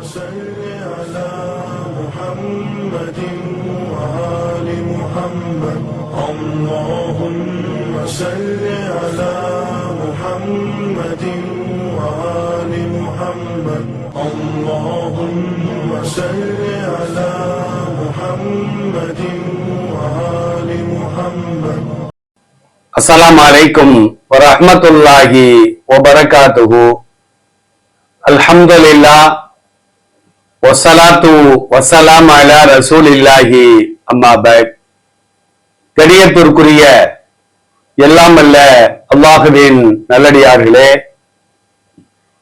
صل على محمد وآل محمد اللهم صل على محمد وآل محمد اللهم صل على محمد وآل محمد. அஸ்ஸலாமு அலைக்கும் வரஹ்மத்துல்லாஹி வபரகாத்துஹு. அல்ஹம்துலில்லாஹ் வஸ்ஸலாத்து வஸ்ஸலாம் அலா ரசூலில்லாஹி அம்மா பஅத். கண்ணியத்திற்குரிய எல்லாம் வல்ல அல்லாஹ்வின் நல்லடியார்களே,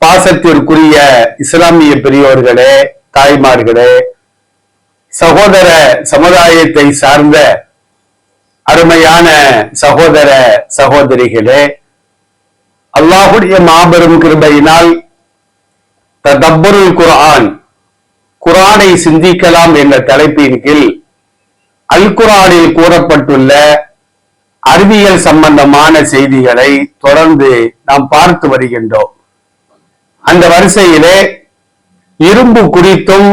பாசத்திற்குரிய இஸ்லாமிய பெரியோர்களே, தாய்மார்களே, சகோதர சமுதாயத்தை சார்ந்த அருமையான சகோதர சகோதரிகளே, அல்லாஹுடைய மாபெரும் கிருபையினால் ததப்புருல் குர்ஆன், குர்ஆனை சிந்திக்கலாம் என்ற தலைப்பின் கீழ் அல் குர்ஆனில் கூறப்பட்டுள்ள அறிவியல் சம்பந்தமான செய்திகளை தொடர்ந்து நாம் பார்த்து வருகின்றோம். அந்த வரிசையிலே இரும்பு குறித்தும்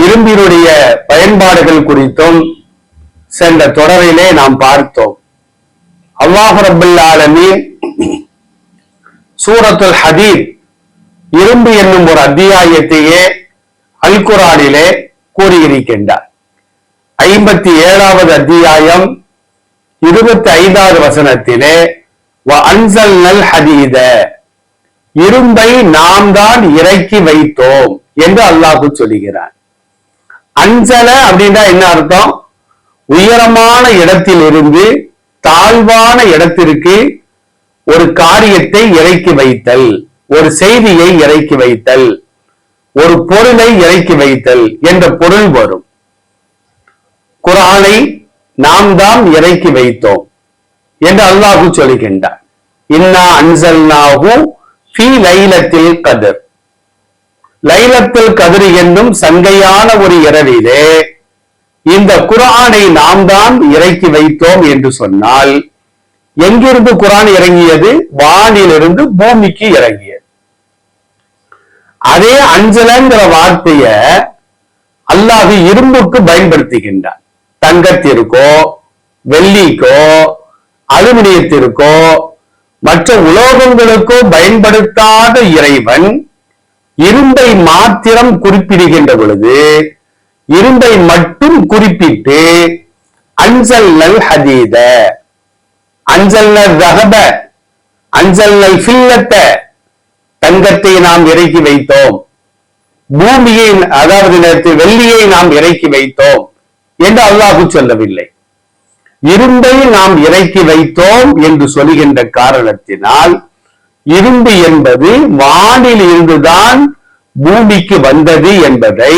இரும்பினுடைய பயன்பாடுகள் குறித்தும் சென்ற தொடரிலே நாம் பார்த்தோம். அல்லாஹ் ரப்பல் ஆலமீன் சூரத்துல் ஹதீத் இரும்பு என்னும் ஒரு அத்தியாயத்தையே அல் குர்ஆனிலே கூறியிருக்கின்றார். 57வது அத்தியாயம் 25வது வசனத்திலே வஅன்ஸல்னல் ஹதீத, இரும்பை நாம் தான் இறக்கி வைத்தோம் என்று அல்லாஹ் சொல்லுகிறார். அன்சல அப்படின்னா என்ன அர்த்தம்? உயரமான இடத்திலிருந்து தாழ்வான இடத்திற்கு ஒரு காரியத்தை இறக்கி வைத்தல், ஒரு செய்தியை இறக்கி வைத்தல், ஒரு பொருளை இறக்கி வைத்தல் என்ற பொருள் வரும். குர்ஆனை நாம் தான் இறக்கி வைத்தோம் என்று அல்லாஹ் சொல்லுகின்றார். இன்னா அன்ஸல்நாஹு ஃபீ லைலத்தில் கத்ர், லைலத்துல் கத்ர் என்னும் சங்கையான ஒரு இரவிலே இந்த குர்ஆனை நாம் தான் இறக்கி வைத்தோம் என்று சொன்னால், எங்கிருந்து குர்ஆன் இறங்கியது? வானிலிருந்து பூமிக்கு இறங்கியது. அதே அஞ்சலங்கிற வார்த்தைய அல்லாஹ் இரும்புக்கு பயன்படுத்துகின்றார். தங்கத்திற்கோ வெள்ளிக்கோ அலுமினியத்திற்கோ மற்ற உலோகங்களுக்கோ பயன்படுத்தாத இறைவன் இரும்பை மாத்திரம் குறிப்பிடுகின்ற பொழுது இரும்பை மட்டும் குறிப்பிட்டு அன்சல்னல் ஹதீத, அன்சல்னல் ரஹப, அன்சல்னல் ஃபில்லத்த, தங்கத்தை நாம் இறக்கி வைத்தோம், பூமியை அதாவது வெள்ளியை நாம் இறக்கி வைத்தோம் என்று அல்லாஹ் சொல்லவில்லை. இரும்பை நாம் இறக்கி வைத்தோம் என்று சொல்லுகின்ற காரணத்தினால் இரும்பு என்பது வானில் இருந்துதான் பூமிக்கு வந்தது என்பதை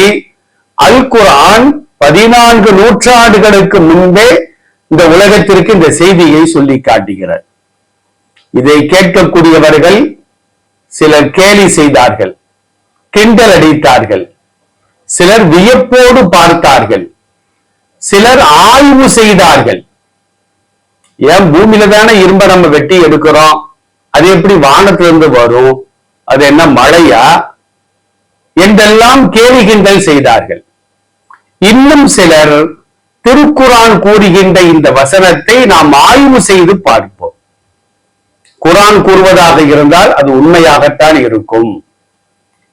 அல் குர்ஆன் 14 நூற்றாண்டுகளுக்கு முன்பே இந்த உலகத்திற்கு இந்த செய்தியை சொல்லி காட்டுகிறார். இதை கேட்கக்கூடியவர்கள் சிலர் கேலி செய்தார்கள், கிண்டல் அடித்தார்கள், சிலர் வியப்போடு பார்த்தார்கள், சிலர் ஆய்வு செய்தார்கள். ஏன் பூமியில தானே இரும்பை நம்ம வெட்டி எடுக்கிறோம், அது எப்படி வானத்திலிருந்து வரும், அது என்ன மழையா என்றெல்லாம் கேலி கிண்டல் செய்தார்கள். இன்னும் சிலர் திருக்குர்ஆன் கூறுகின்ற இந்த வசனத்தை நாம் ஆய்வு செய்து பார்ப்போம். குர்ஆன் கூறுவதாக இருந்தால் அது உண்மையாகத்தான் இருக்கும்,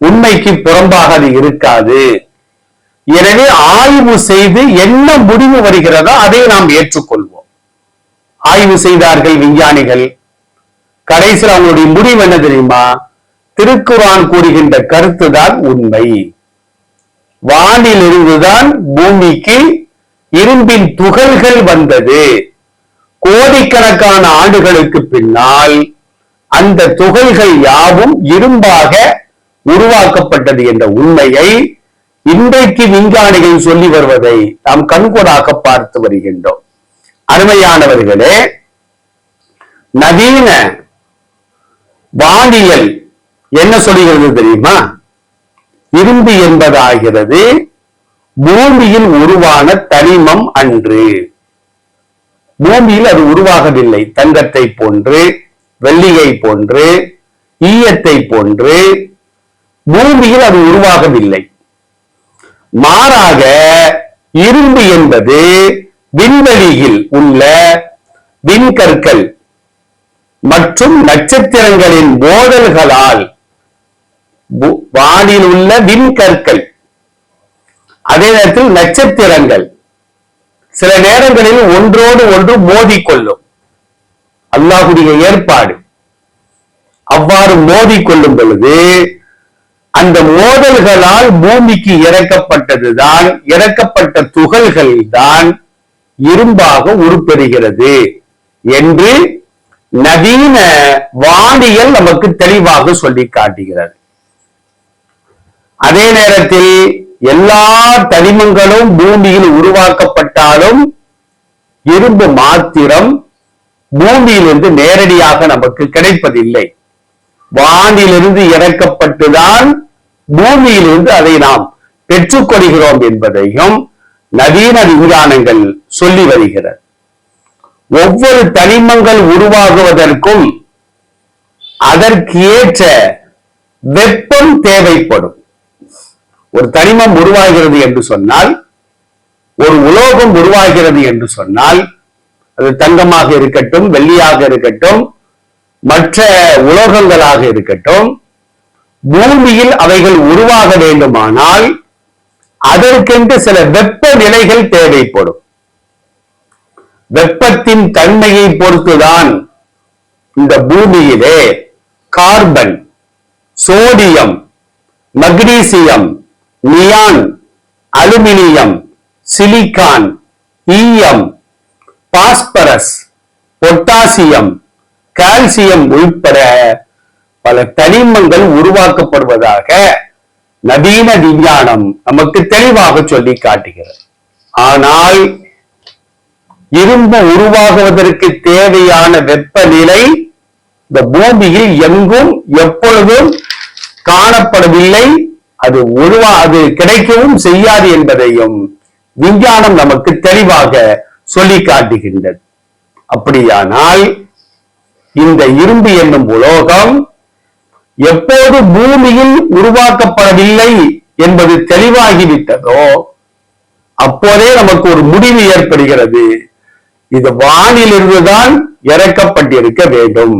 உண்மைக்கு புறம்பாக அது இருக்காது. எனவே ஆய்வு செய்து என்ன முடிவு வருகிறதோ அதை நாம் ஏற்றுக்கொள்வோம். ஆய்வு செய்தார்கள் விஞ்ஞானிகள். கடைசியில் அவங்களுடைய முடிவு என்ன தெரியுமா? திருக்குர்ஆன் கூறுகின்ற கருத்துதான் உண்மை. வானில் இருந்துதான் பூமிக்கு இரும்பின் துகள்கள் வந்தது. கோடிக்கணக்கான ஆண்டுகளுக்கு பின்னால் அந்த துகள்கள் யாவும் இரும்பாக உருவாக்கப்பட்டது என்ற உண்மையை இன்றைக்கு விஞ்ஞானிகள் சொல்லி வருவதை நாம் கண்கூடாக பார்த்து வருகின்றோம். அருமையானவர்களே, நவீன வானியல் என்ன சொல்லுகிறது தெரியுமா? இரும்பு என்பதாகிறது பூமியில் உருவான தனிமம் அன்று. பூமியில் அது உருவாகவில்லை. தங்கத்தை போன்று, வெள்ளியை போன்று, ஈயத்தை போன்று பூமியில் அது உருவாகவில்லை. மாறாக இரும்பு என்பது விண்வெளியில் உள்ள விண்கற்கள் மற்றும் நட்சத்திரங்களின் மோதல்களால், வானில் உள்ள விண்கற்கள், அதே நேரத்தில் நட்சத்திரங்கள் சில நேரங்களில் ஒன்றோடு ஒன்று மோதிக்கொள்ளும். அல்லாஹ்வுடைய ஏற்பாடு. அவ்வாறு மோதிக்கொள்ளும் பொழுது அந்த மோதல்களால் பூமிக்கு இறக்கப்பட்ட துகள்கள் தான் இரும்பாக உருப்பெறுகிறது என்று நவீன வானியல் நமக்கு தெளிவாக சொல்லி காட்டுகிறது. அதே நேரத்தில் எல்லா தனிமங்களும் பூமியில் உருவாக்கப்பட்டாலும் இரும்பு மாத்திரம் பூமியிலிருந்து நேரடியாக நமக்கு கிடைப்பதில்லை. வானிலிருந்து இறக்கப்பட்டுதான் பூமியிலிருந்து அதை நாம் பெற்றுக்கொள்கிறோம் என்பதையும் நவீன விஞ்ஞானங்கள் சொல்லி வருகிறது. ஒவ்வொரு தனிமங்கள் உருவாகுவதற்கும் அதற்கு ஏற்ற வெப்பம் தேவைப்படும். ஒரு தனிமம் உருவாகிறது என்று சொன்னால், ஒரு உலோகம் உருவாகிறது என்று சொன்னால், அது தங்கமாக இருக்கட்டும், வெள்ளியாக இருக்கட்டும், மற்ற உலோகங்களாக இருக்கட்டும், பூமியில் அவைகள் உருவாக வேண்டுமானால் அதற்கென்று சில வெப்ப நிலைகள் தேவைப்படும். வெப்பத்தின் தன்மையை பொறுத்துதான் இந்த பூமியிலே carbon, sodium, magnesium, neon, aluminium, silicon, ஈயம், பாஸ்பரஸ், பொட்டாசியம், கால்சியம் உள்பட பல தனிமங்கள் உருவாக்கப்படுவதாக நவீன விஞ்ஞானம் நமக்கு தெளிவாக சொல்லி காட்டுகிறது. ஆனால் இரும்பு உருவாகுவதற்கு தேவையான வெப்பநிலை இந்த பூமியில் எங்கும் எப்பொழுதும் காணப்படவில்லை. அது கிடைக்கவும் செய்யாது என்பதையும் விஞ்ஞானம் நமக்கு தெளிவாக சொல்லி காட்டுகின்றது. அப்படியானால் இந்த இரும்பு என்னும் உலோகம் எப்போது பூமியில் உருவாக்கப்படவில்லை என்பது தெளிவாகிவிட்டதோ அப்போதே நமக்கு ஒரு முடிவு ஏற்படுகிறது. இது வானிலிருந்துதான் இறக்கப்பட்டிருக்க வேண்டும்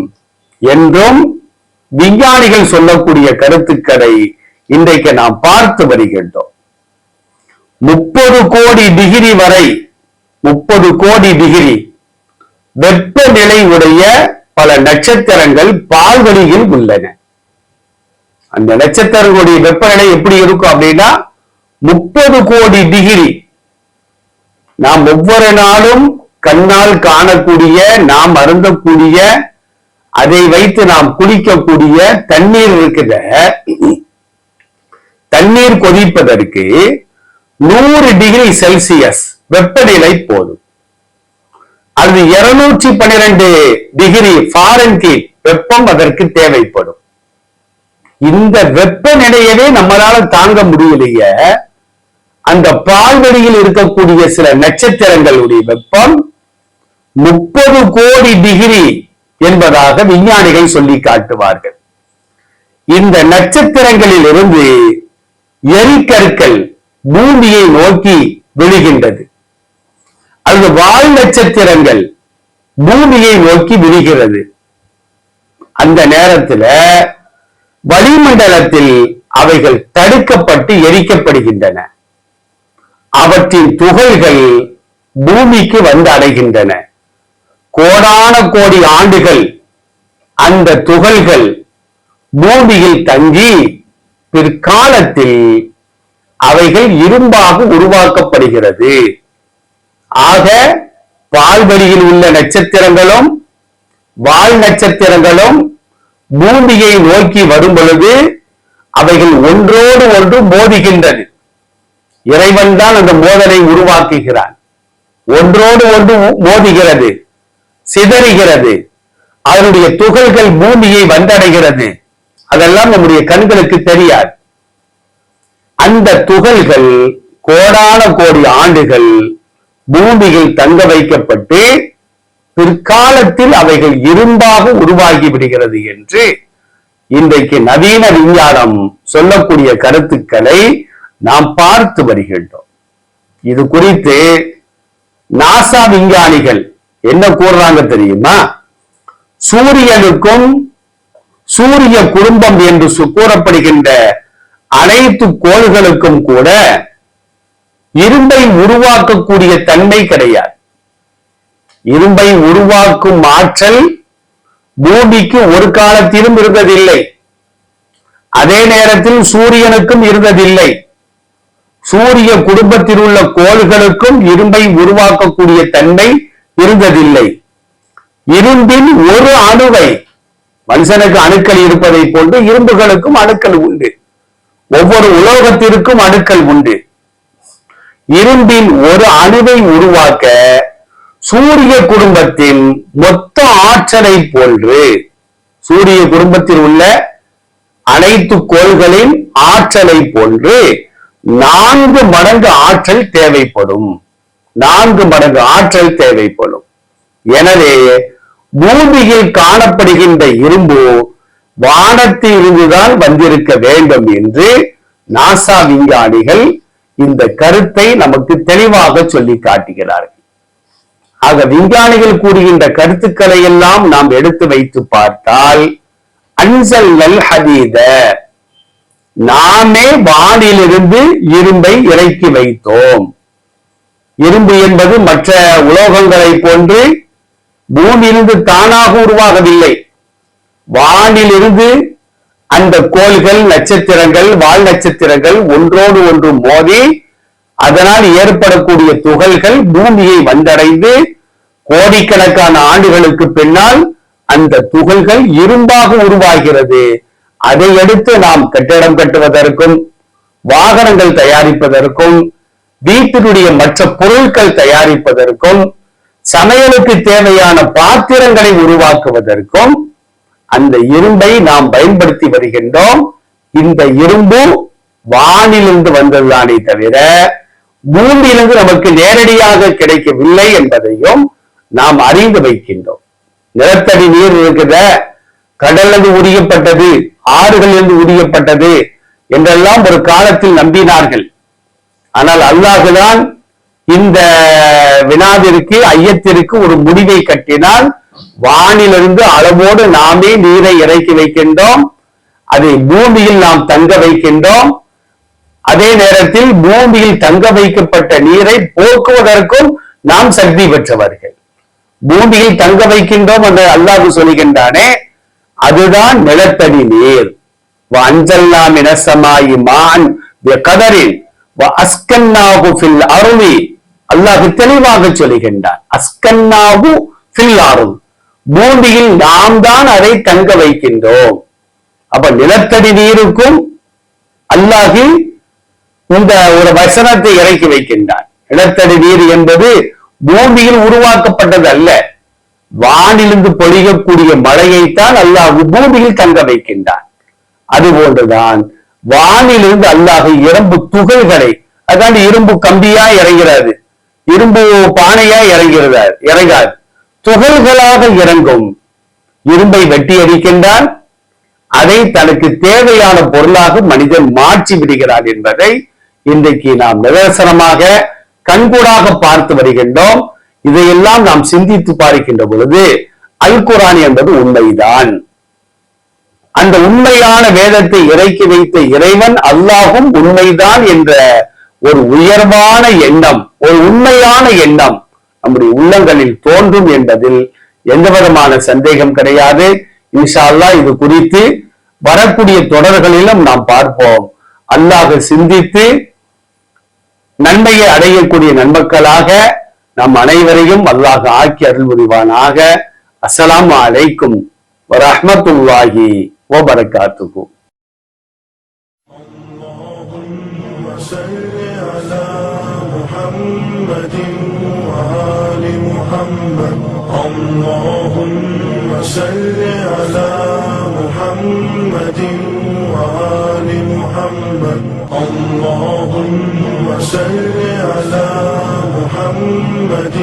என்றும் விஞ்ஞானிகள் சொல்லக்கூடிய கருத்துக்களை இன்றைக்கு நாம் பார்த்து வருகின்றோம். 30 கோடி டிகிரி வரை 30 கோடி டிகிரி வெப்பநிலை உடைய பல நட்சத்திரங்கள் பால்வெளியில் உள்ளன. அந்த நட்சத்திரங்களுடைய வெப்பநிலை எப்படி இருக்கும் அப்படின்னா 30 கோடி டிகிரி. நாம் ஒவ்வொரு நாளும் கண்ணால் காணக்கூடிய, நாம் அருந்தக்கூடிய, அதை வைத்து நாம் குடிக்கக்கூடிய தண்ணீர் இருக்குது. தண்ணீர் கொதிப்பதற்கு 100 டிகிரி செல்சியஸ் வெப்பநிலை போதும். அது 212 டிகிரி ஃபாரன்ஹீட் வெப்பம் அதற்கு தேவைப்படும். இந்த வெப்பநிலையவே நம்மளால தாங்க முடியலையே. அந்த பால்வெளியில் இருக்கக்கூடிய சில நட்சத்திரங்களுடைய வெப்பம் 30 கோடி டிகிரி என்பதாக விஞ்ஞானிகள் சொல்லி காட்டுவார்கள். இந்த நட்சத்திரங்களில் இருந்து எரிக்கற்கள் பூமியை நோக்கி விழுகின்றது. அது வால் நட்சத்திரங்கள் பூமியை நோக்கி விழுகிறது. அந்த நேரத்தில் வளிமண்டலத்தில் அவைகள் தடுக்கப்பட்டு எரிக்கப்படுகின்றன. அவற்றின் துகள்கள் பூமிக்கு வந்து அடைகின்றன. கோடான கோடி ஆண்டுகள் அந்த துகள்கள் பூமியில் தங்கி பிற்காலத்தில் அவைகள் இரும்பாக உருவாக்கப்படுகிறது. ஆக பால்வெளியில் உள்ள நட்சத்திரங்களும் வால் நட்சத்திரங்களும் பூமியை நோக்கி வரும் பொழுது அவைகள் ஒன்றோடு ஒன்று மோதுகின்றது. இறைவன் தான் அந்த மோதலை உருவாக்குகிறான். ஒன்றோடு ஒன்று மோதுகிறது, சிதறுகிறது, அதனுடைய துகள்கள் பூமியை வந்தடைகிறது. அதெல்லாம் நம்முடைய கண்களுக்கு தெரியாது. அந்த துகள்கள் கோடான கோடி ஆண்டுகள் பூமியில் தங்க வைக்கப்பட்டு பிற்காலத்தில் அவைகள் இரும்பாக உருவாகி விடுகிறது என்று இன்றைக்கு நவீன விஞ்ஞானம் சொல்லக்கூடிய கருத்துக்களை நாம் பார்த்து வருகின்றோம். இது குறித்து நாசா விஞ்ஞானிகள் என்ன கூறுறாங்க தெரியுமா? சூரியனுக்கும் சூரிய குடும்பம் என்று கூறப்படுகின்ற அனைத்து கோள்களுக்கும் கூட இரும்பை உருவாக்கக்கூடிய தன்மை கிடையாது. இரும்பை உருவாக்கும் ஆற்றல் பூமிக்கு ஒரு காலத்திலும் இருந்ததில்லை. அதே நேரத்தில் சூரியனுக்கும் இருந்ததில்லை. சூரிய குடும்பத்தில் உள்ள கோள்களுக்கும் இரும்பை உருவாக்கக்கூடிய தன்மை இருந்ததில்லை. இரும்பின் ஒரு அணுவை, மனுஷனுக்கு அணுக்கள் இருப்பதை போன்று இரும்புகளுக்கும் அணுக்கள் உண்டு. ஒவ்வொரு உலோகத்திற்கும் அணுக்கள் உண்டு. இரும்பின் ஒரு அணுவை உருவாக்க சூரிய குடும்பத்தின் மொத்த ஆற்றலை போன்று, சூரிய குடும்பத்தில் உள்ள அனைத்து கோள்களின் ஆற்றலை போன்று 4 மடங்கு ஆற்றல் தேவைப்படும். 4 மடங்கு ஆற்றல் தேவைப்படும். எனவே பூமியில் காணப்படுகின்ற இரும்பு வானத்தில் இருந்துதான் வந்திருக்க வேண்டும் என்று நாசா விஞ்ஞானிகள் இந்த கருத்தை நமக்கு தெளிவாக சொல்லி காட்டுகிறார்கள். ஆக விஞ்ஞானிகள் கூறுகின்ற கருத்துக்களை எல்லாம் நாம் எடுத்து வைத்து பார்த்தால், அன்சல்னல் ஹதீத, நாமே வானிலிருந்து இரும்பை இறக்கி வைத்தோம். இரும்பு என்பது மற்ற உலோகங்களை போன்று பூமியிலிருந்து தானாக உருவாகவில்லை. வானிலிருந்து அந்த கோள்கள், நட்சத்திரங்கள், வால் நட்சத்திரங்கள் ஒன்றோடு ஒன்று மோதி அதனால் ஏற்படக்கூடிய துகள்கள் பூமியை வந்தடைந்து கோடிக்கணக்கான ஆண்டுகளுக்கு பின்னால் அந்த துகள்கள் இரும்பாக உருவாகிறது. அதை எடுத்து நாம் கட்டிடம் கட்டுவதற்கும், வாகனங்கள் தயாரிப்பதற்கும், வீட்டினுடைய மற்ற பொருட்கள் தயாரிப்பதற்கும், சமையலுக்கு தேவையான பாத்திரங்களை உருவாக்குவதற்கும் அந்த இரும்பை நாம் பயன்படுத்தி வருகின்றோம். இந்த இரும்பு வானிலிருந்து வந்ததுதானே தவிர பூமியிலிருந்து நமக்கு நேரடியாக கிடைக்கவில்லை என்பதையும் நாம் அறிந்து வைக்கின்றோம். நிலத்தடி நீர் இருக்குத, கடலிலிருந்து உரியப்பட்டது, ஆறுகளிலிருந்து உரியப்பட்டது என்றெல்லாம் ஒரு காலத்தில் நம்பினார்கள். ஆனால் அல்லாஹுதான் இந்த வினாவிற்கு, ஐயத்திற்கு ஒரு முடிவை கட்டினால், வானிலிருந்து அளவோடு நாமே நீரை இறக்கி வைக்கின்றோம். அதை பூமியில் நாம் தங்க வைக்கின்றோம். அதே நேரத்தில் பூமியில் தங்க வைக்கப்பட்ட நீரை போக்குவதற்கும் நாம் சக்தி பெற்றவர்கள். பூமியில் தங்க வைக்கின்றோம் என்று அல்லாஹ் சொல்கின்றானே, அதுதான் நிலத்தடி நீர். அஞ்சல்லா மினஸ்ஸமாஇ மாஅன் பிகதரின் வஅஸ்கன்னாஹு ஃபில் அர்தி, அல்லாஹ் தெளிவாக சொல்கின்றான். அஸ்கன்னாஹு ஃபில் அர்தி, பூமியில் நாம் தான் அதை தங்க வைக்கின்றோம். அப்ப நிலத்தடி நீருக்கும் அல்லாஹ் இந்த ஒரு வசனத்தை இறக்கி வைக்கின்றான். நிலத்தடி நீர் என்பது பூமியில் உருவாக்கப்பட்டது அல்ல, வானிலிருந்து பொழியக்கூடிய மழையைத்தான் அல்லாஹ் பூமியில் தங்க வைக்கின்றான். அதுபோன்றுதான் வானிலிருந்து அல்லாஹ் இரும்பு துகள்களை, அதாவது இரும்பு கம்பியா இறங்கிறது, இரும்பு பானையா இறங்காது, துகள்களாக இறங்கும் இரும்பை வெட்டி அடிக்கின்றான். அதை தனக்கு தேவையான பொருளாக மனிதன் மாற்றி விடுகிறான் என்பதை இன்றைக்கு நாம் நிதர்சனமாக கண்கூடாக பார்த்து வருகின்றோம். இதையெல்லாம் நாம் சிந்தித்து பார்க்கின்ற பொழுது அல் குர்ஆன் என்பது உண்மைதான். அந்த உண்மையான வேதத்தை இறக்கி வைத்த இறைவன் அல்லாஹும் உண்மைதான் என்ற ஒரு உயர்வான எண்ணம், ஒரு உண்மையான எண்ணம் நம்முடைய உள்ளங்களில் தோன்றும் என்பதில் எந்த விதமான சந்தேகம் கிடையாது. இன்ஷா அல்லாஹ் இது குறித்து வரக்கூடிய தொடர்களிலும் நாம் பார்ப்போம். அல்லாஹ் சிந்தித்து நன்மையை அடையக்கூடிய நன்மக்களாக நம் அனைவரையும் அல்லாஹ் ஆக்கி அருள் புரிவானாக. அஸ்ஸலாமு அலைக்கும் வரஹ்மத்துல்லாஹி வபரகாத்துஹு. اللهم صل على محمد وآل محمد. اللهم صل على محمد